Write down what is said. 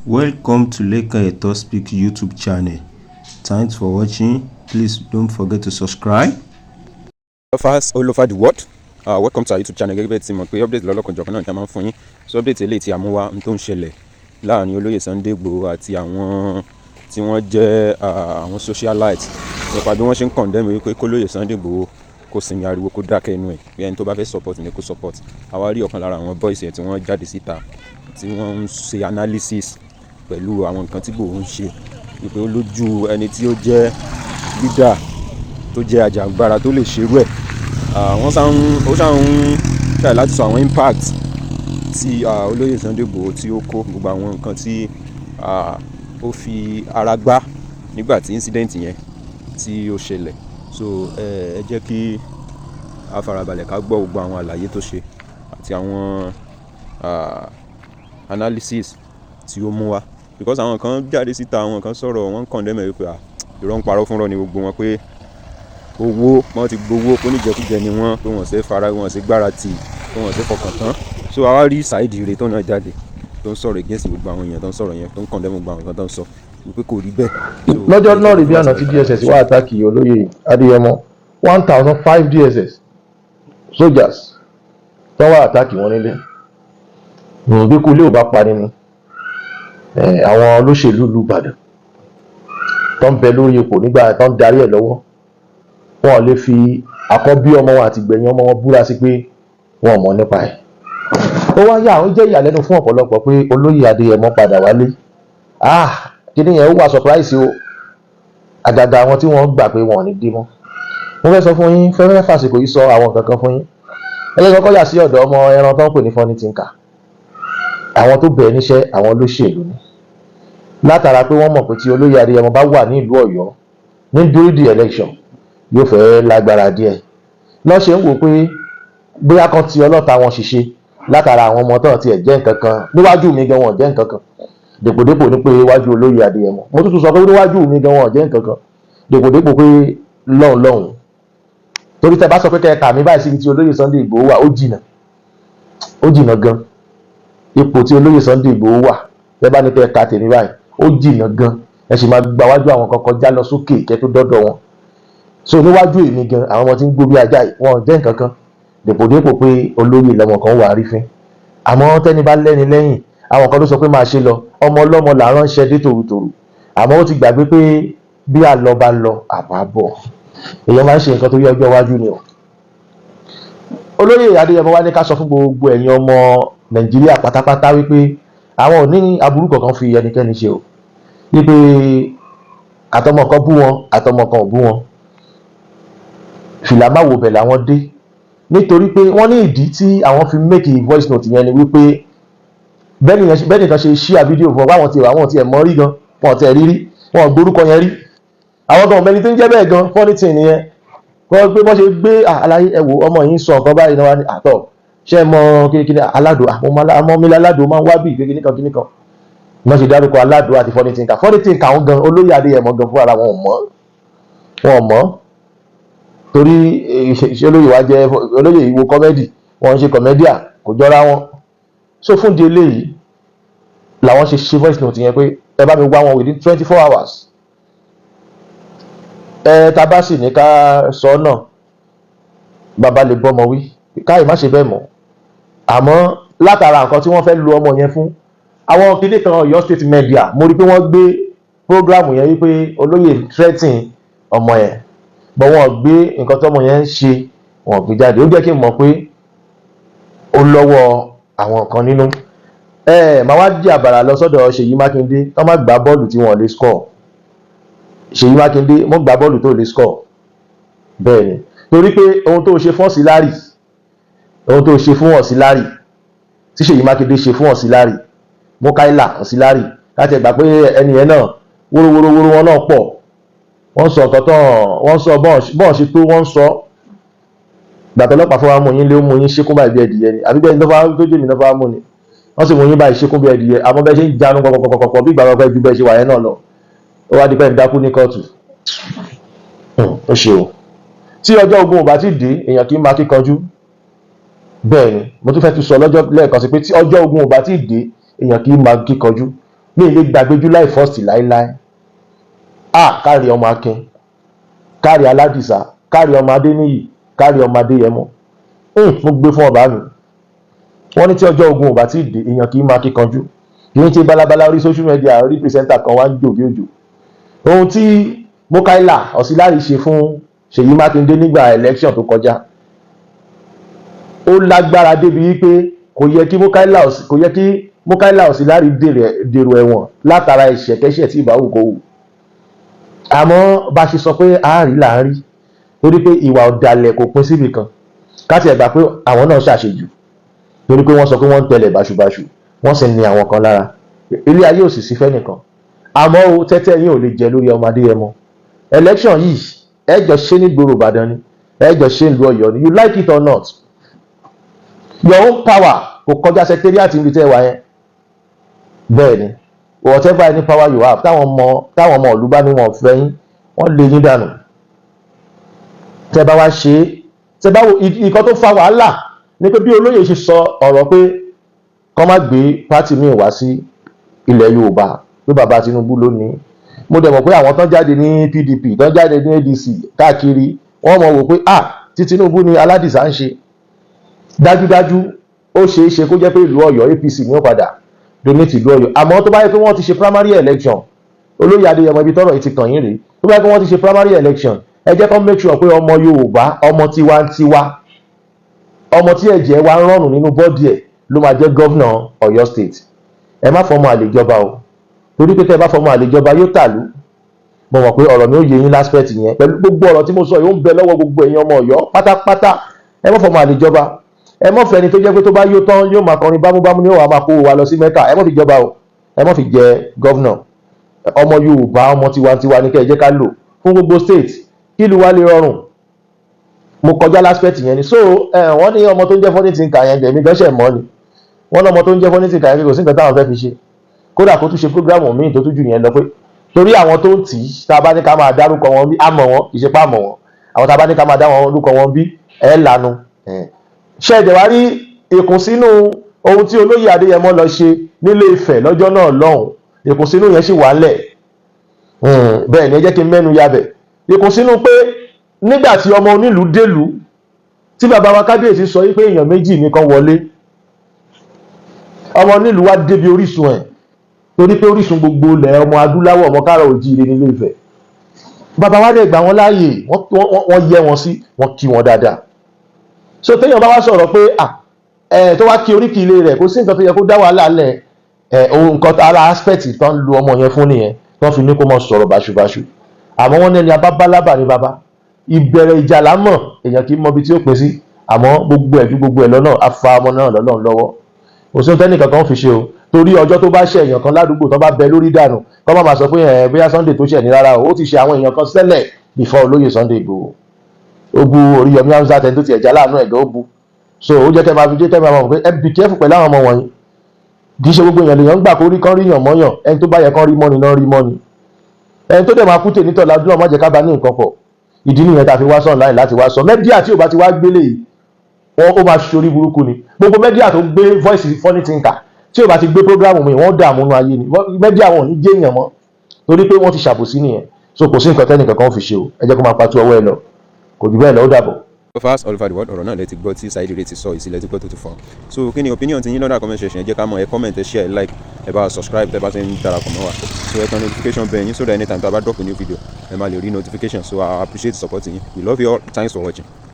Welcome to Leka Eto Speak YouTube channel. Thanks for watching. Please don't forget to subscribe. All over the world. Welcome to our YouTube channel. Gẹ́gẹ́ bí ẹ ti mọ̀ pé update lọ́lọ́kanjọ̀kan náà ni a máa ń fún yín. So update eléyìí tí a mú wá tó ń ṣẹlẹ̀ láàrin olóyè Sunday Igboho àti àwọn tí wọ́n jẹ́ àwọn socialite nípa bí wọ́n ṣe ń condemn wípé kólóyè Sunday Igboho kó sinmi ariwo kó dákẹ́ inú ẹ̀ bí ẹni tó bá fẹ́ support ni kó support. Àwa rí ọ̀kan lára àwọn boys yẹn tí wọ́n jáde síta tí wọ́n ń ṣe analysis pẹ̀lú àwọn nǹkan tí Igboho ń ṣe wípé ó lójú ẹni tí ó jẹ́ leader tó jẹ́ ajàgbára tó lè ṣerú ẹ̀. Ó ṣáà ń try láti sọ àwọn impact tí olóyè Sunday Igboho tí ó kó gbogbo àwọn nǹkan tí ó fi ara gbá nígbà tí incident yẹn tí ó ṣẹlẹ̀. So ẹ jẹ́ kí a farabalẹ̀ ká gbọ́ gbogbo àwọn àlàyé tó ṣe àti àwọn analysis tí ó mú wá because àwọn kan jáde síta àwọn kan sọ̀rọ̀ wọ́n condemn ẹ̀ wípé irọ́ ń parọ́ fúnrọ́ ni gbogbo wọn pé owó wọ́n ti gbowó kó níjẹkújẹ ni wọ́n pé wọ́n ṣe fara wọ́n ṣe gbára tì pé wọ́n ṣe fọkàn tán. So àwa rí Saheed Ire tó náà jáde tó ń sọ̀rọ̀ against gbogbo àwọn èèyàn tó ń sọ̀rọ̀ yẹn tó ń condemn gbogbo àwọn kan tó ń sọ wípé kò rí bẹ́ẹ̀. lọ́jọ́ náà rí bí àná tí DSS wá àtàkì olóyè Adéyẹmọ 1005 DSS soldiers tó wá àtàkì wọn nílé bí kú ilé ò bá parí ni àwọn olóṣèlú ìlú Ìbàdàn tó ń bẹ lórí ipò nígbà tó ń darí ẹ̀ lọ́wọ́ wọn lè fi àkọ́bí ọmọ wọn àti gbẹ̀yìn ọmọ wọn búra sí pé wọn mọ̀ nípa ẹ̀. ó wá yà ó jẹ́ ìyàlẹ́nu fún ọ̀pọ̀lọpọ̀ pé olóyè Adéyẹmọ padà wálé kíní yẹn ó wà surprise o àgàgà àwọn tí wọ́n gbà pé wọn ò ní dé mọ́. mo fẹ́ sọ fún yín fẹ́fẹ́ fàsìkò yìí sọ àwọn nǹkan kan fún yín. ẹ jẹ́ kọ́kọ́ yà sí ọ̀dọ̀ ọmọ ẹran tó ń pè ní Funny Thinker. àwọn tó bẹ̀ẹ́ níṣẹ́ àwọn olóṣèlú ni látara pé wọ́n mọ̀ pé tí olóyè Adéyẹmọ bá wà ní ìlú Ọ̀yọ́ ní during the election yóò fẹ́ lágbára díẹ̀ lọ́ ṣe ń wò pé bóyá kan ti ọlọ́ta wọn ṣiṣẹ́ látara àwọn ọmọ tán tiẹ̀ jẹ́ nǹkan kan níwájú mi gan wọn jẹ́ nǹkan kan dèpòdépò ní pé iwájú olóyè Adéyẹmọ mo tún sọ pé níwájú mi gan wọn jẹ́ nǹkan kan dèpòdépò pé lọ́hùn torí tẹ bá sọ pé kẹta mi báyìí síbi tí olóyè Sunday Igboho wà ó jìnnà gan ipò tí olóyè Sunday Igboho wà tẹ bá ní kẹta tèmi báyìí ó jìnnà gan ẹ sì máa gba wájú àwọn kan kọjá lọ sókè kẹ tó dọ́dọ̀ wọn so níwájú èmi gan àwọn ọmọ tí ń gbó bí ajá wọn jẹ́ nǹkan kan dèpòdépò pé olóyè lọmọ kan wà rí fín àmọ́ tẹ́ni bá lẹ́ni lẹ́yìn àwọn kan ló sọ pé máa ṣe lọ ọmọ ọlọ́mọ là ránṣẹ́ dé tòrutòru àmọ́ ó ti gbàgbé pé bí àlọ́ bá lọ àbá bọ̀ èèyàn máa ń ṣe nǹkan tó yẹ ọjọ́ iwájú ni o. olóyè Adéyẹmọ wá ní ká sọ fún gbogbo ẹ̀yin ọmọ Nàìjíríà pátápátá wípé àwọn ò ní aburú kankan fi ẹnikẹ́ni ṣe o wípé àtọmọ kan bú wọn àtọmọ kan ò bú wọn fìlà má wo bẹ̀ làwọn dé nítorí pé wọ́n ní ìdí tí àwọn fi make voice note yẹn ni wípé bẹ́ẹ̀ nìkan ṣe share fídíò fún ọ báwọn tiẹ̀ mọ́ rí gan wọn tiẹ̀ rírí wọn gbórúkọ yẹn rí àwọn gan mẹni tó ń jẹ́ bẹ́ẹ̀ gan funny thing nìyẹn wọ́n gbé bọ́n ṣe gbé àlàyé ẹ̀wò ọmọ yìí sọ nǹkan báyìí náà wá ní àtọ̀ ṣé mọ kíni aládùn àmọ́ mi aládùn máa ń wá bí kíní kan wọ́n ṣe dárúkọ aládùn àti funny thing àwọn gan olóyè Adéyẹmọ gan fún ara wọn ò mọ̀ torí iṣẹ́ olóyè wa jẹ́ olóyè ìwo kọ́mẹ́dì wọ́n ń ṣe kọ́mẹ́díà kò jọra wọn so fún di eléyìí làwọn ṣe voice note yẹn pé ẹ bá mi wá wọn within 24 hours tá bá sì ní ká sọ náà bàbá lè bọ́mọ wí káyì má ṣe bẹ́ẹ̀ mọ́ àmọ́ látara nǹkan tí wọ́n fẹ́ lo ọmọ yẹn fún àwọn kìnìún kan Ọ̀yọ́ state media mo rí pé wọ́n gbé program yẹn wípé olóyè threatening ọmọ yẹn bọ́ wọn gbé nǹkan tí ọmọ yẹn ń ṣe wọn gbé jáde ó jẹ́ kí n mọ̀ pé ó lọ́wọ́ àwọn kan nínú màá wá jí àbàrà lọ sọ́dọ̀ Ṣèyí Mákindé tó má gbá bọ́ọ̀lù tí wọ́n lè score Ṣèyí Mákindé mọ́ gbá bọ́ọ̀lù tó lè score bẹ́ẹ̀ ni torí pé ohun tó ṣe fún Ọ̀sìlárì tí Ṣèyí Mákindé ṣe fún Ọ̀sìlárì Múkáílà Ọ̀sìlárì láti ẹ̀gbà pé ẹni yẹn náà wórówóró wọn náà pọ̀ wọ́n sọ nǹkan tán wọ́n sọ bọ́ọ̀ ṣe tó wọ́n sọ gbàtọ́lọ́pàá fún wa mú yín lé ó mú yín ṣékún báyìí bí ẹdìyẹ ni àbí bẹ́ẹ̀ tó jẹ́ mi náà fún wa mú ni wọ́n sì mú yín báyìí ṣékún bí ẹdìyẹ àmọ́ bẹ́ẹ̀ ṣe ń jánu pọ̀pọ̀pọ̀pọ̀ bí ìgbà wọn fẹ́ ju bẹ́ẹ̀ ṣe wà yẹn náà lọ ó wá di pẹ́ ń dákú ní kóòtù ó ṣe o tí ọjọ́ ogun ò bá ti dé èèyàn kì í máa kíkanjú bẹ́ẹ̀ ni mo tún fẹ́ tún sọ lọ́jọ́ lẹ́ẹ̀kan sí pé tí ọjọ́ ogun ò bá ti dé èèyàn kì í máa kíkanjú mi lè gbàgbé July 1st láéláé. Kárí ọmọ Akin, kárí Aládìsá, kárí ọmọ Adéníyì, kárí ọmọ Adéyẹmọ. Mo gbé fún ọba mi. Wọ́n ní tí ọjọ́ ogun ò bá tí ì dé, èèyàn kì í máa kíkanjú. Kì í ṣe balabala orí social media orí pírẹsẹ́ńtà kan wá ń jò bí òjò. Ohun tí Mukaila Auxiliary ṣe fún Ṣèyí Mákindé nígbà election tó kọjá, ó lágbára débi wípé kò yẹ kí Mukaila Auxiliary dèrò ẹ̀wọ̀n látara ẹ̀ṣẹ̀kẹ́ṣẹ̀ tí ìbáwò kò wù. Àmọ́ bá ṣe sọ pé àárí là ń rí, torí pé ìwà ọ̀dàlẹ̀ kò pín síbì kan. Ká tiẹ̀ gbà pé àwọn náà ṣàṣejù, torí pé wọ́n sọ pé wọ́n ń tẹ̀lé báṣubàṣu, wọ́n sì ní àwọn kan lára. Ilé ayé ò sì sí fẹ́ nìkan. Àmọ́ o tẹ́tẹ́ yín ò lè jẹ lórí ọmọ Adéyẹmọ. Election yìí ẹ jọ ṣe ní gbòòrò Ìbàdàn ni, ẹ jọ ṣe ìlú Ọ̀yọ́ ni, you like it or not. Your own power kò kọjá secretariat níbi tẹ́ wà yẹn. Bẹ́ẹ̀ ni, whatever any power you have, táwọn ọmọ ìlú bá ní wọn fẹ́ yín, wọ́n lé yín dànù. Tẹ́ bá wá ṣe, tẹ́ bá wo ìkan tó fa wàhálà ní pé bí olóyè ṣe sọ ọ̀rọ̀ pé kọ́ má gbé pátì míì wá sí ilẹ̀ Yorùbá pé bàbá Tinubu ló ní. Mo dẹ̀ mọ̀ pé àwọn tán jáde ní PDP, tán jáde ní ADC káàkiri, wọ́n mọ̀ wò pé tí Tinubu ni Aládìsá ń ṣe. Dájúdájú ó ṣeé ṣe kó jẹ́ pé ìlú Ọ̀yọ́ APC ni ó padà donate ìlú Ọ̀yọ́. Àmọ́ tó bá yẹ pé wọ́n ti ṣe primary election, olóyè Adéyẹmọ ibi tọ́rọ̀ yìí ti kàn yín rèé, tó bá yẹ pé wọ́n ti ṣe primary election, ẹ jẹ́ kó make sure pé ọmọ Yorùbá, ọmọ tiwantiwa, ọmọ tí ẹ̀jẹ̀ wa ń rọ̀nù nínú bọ́ọ̀dì ẹ̀ ló máa jẹ́ gọ́vnà Ọ̀yọ́ state. Ẹ má fọmọ àlejọba o, torí pé tẹ́ bá fọmọ àlejọba yóò tàlú. Mo mọ̀ pé ọ̀rọ̀ mi ò yé yín láspect yẹn, pẹ̀lú gbogbo ọ̀rọ̀ tí mo sọ yìí ó ń bẹ lọ́wọ́ gbogbo èèyàn ọmọ Ọ̀yọ́ pátápátá. Ẹ má fọmọ àlejọba, ẹ má fẹ́ ẹni tó jẹ́ pé tó bá yó tán yóò máa kọrin bámúbámú ní òun máa kó wa lọ sí Mẹ́kà. Ẹ má fi jọba o, ẹ má fi jẹ gọ́vnà. Ọmọ Yorùbá, ọmọ tiwantiwa ní kẹ́ ẹ jẹ́ ká lò fún gbogbo state kí ìlú wa lè rọrùn. Mo kọjá láspect yẹn ni. So wọ́n ní ọmọ tó ń jẹ́ funny thinker yẹn jẹ̀mí gánṣẹ̀ mọ́ ni. Wọ́n ní ọmọ tó ń jẹ́ funny thinker yẹn kò sí nǹkan táwọn fẹ́ fi ṣe. Kódà kó tún ṣe program míì tó tún jù yẹn lọ pé torí àwọn tó ń tì í tá a bá ní ká máa dárúkọ wọn bí àmọ́ wọn ìṣepá àmọ́ wọn, àwọn tá a bá ní ká máa dá wọn orúkọ wọn bí lanu. Ṣé ẹ̀jẹ̀ wá rí ìkùnsínú ohun tí olóyè Adéyẹmọ lọ ṣe nílé Ifẹ̀ lọ́jọ́ náà lọ́hùn, ìkùnsínú yẹn sì wà ńlẹ̀. Bẹ́ẹ̀ ni ẹ jẹ́ kí n mẹ́nu yabẹ̀. Ìkùnsínú pé nígbà tí ọmọ onílùú délùú tí bàbá wa kábíyèsí sọ wípé èèyàn méjì nìkan wọlé, ọmọ onílùú wá débi orísun ẹ̀, torí pé orísun gbogbo ilẹ̀ ọmọ adúláwọ̀ ọmọ káàrọ̀ oòjíire nílé Ifẹ̀. Bàbá wa dẹ̀ gbà wọ́n láàyè, wọ́n yẹ wọn sí, wọ́n kí wọn dáadáa. So téèyàn bá wá sọ̀rọ̀ pé tó wá kí oríkì ilé rẹ̀ kò sí nǹkan tó yẹ kó dá wàhálà lẹ̀, nǹkan ara aspect tán lu ọmọ yẹn fún nìyẹn, tán fi ní kó mọ̀ sọ̀rọ̀ báṣubàṣu. Àmọ́ wọ́n ní ẹni abábálábà ní bàbá, ìbẹ̀rẹ̀ ìjà lámọ̀ èèyàn kì í mọ ibi tí ó pín sí, àmọ́ gbogbo ẹ̀ ju gbogbo ẹ̀ lọ́nà afa ọmọ náà lọ́lọ́run lọ́wọ́. Òsín tẹ́nì kankan fi ṣe o, torí ọjọ́ tó bá ṣe èèyàn kan ládùúgbò tó bá bẹ lórí dànù kọ́ máa sọ pé bóyá Sunday tó ṣẹ̀ ní rárá o, ó ti ṣe àwọn èèyàn kan sẹ́lẹ̀ before olóyè Sunday Igboho. Ó bu Oríyọmí Hamzat ẹni tó ti ẹ̀já láàánú ẹ̀gẹ́ ó bu. So ó jẹ́ kẹ́ máa fi jẹ́ kẹ́ máa mọ̀ pé ẹ be careful pẹ̀lú àwọn ọmọ wọ̀nyí. Kì í ṣe gbogbo èèyàn lèèyàn gbà kó rí kán ríyàn mọ́yàn, ẹni tó bá yẹ kán rí mọ́ni náà rí mọ́ni. Ẹni tó dẹ̀ máa kú tè nítọ̀ ládùúgbò má jẹ́ ká bá ní nǹkan pọ̀. Ìdí nìyẹn tá a fi wá sọ̀rọ̀ láì láti wá sọ. Mẹ́díà tí ò bá ti wá gbélé yìí, ó máa ṣorí burúkú ni. Gbogbo mẹ́díà tó gbé voice funny thinker tí ò bá ti gbé program mi wọ́n dààmú nú ayé ni. Mẹ́díà wọn ò ní jẹ́ èèyàn mọ́ torí pé wọ́n ti ṣàbòsí nìyẹn. So kò sí nǹkan tẹ́nì kankan fi ṣe o, ẹ jẹ́ kó máa pàtó ọwọ́ ẹ lọ, kò jù bẹ́ẹ̀ lọ, ó dàbọ̀. Fast all over the world ọ̀rọ̀ náà lẹ ti gbọ́ tí Saheed Ire ti sọ ìsílẹ̀ tí gbọ́ tó ti fọ́n. So kí ni opinion ti yín lọ́dà comment section ẹ jẹ́ ká mọ̀, ẹ comment, ẹ share, ẹ like, ẹ bá subscribe tẹ́ bá ti ń darapọ̀ mọ́ wa. So ẹ tan notification bell yín so that anytime tá a bá drop a new video ẹ máa lè rí notification. So I appreciate the support yín. We love you all. Thanks for watching.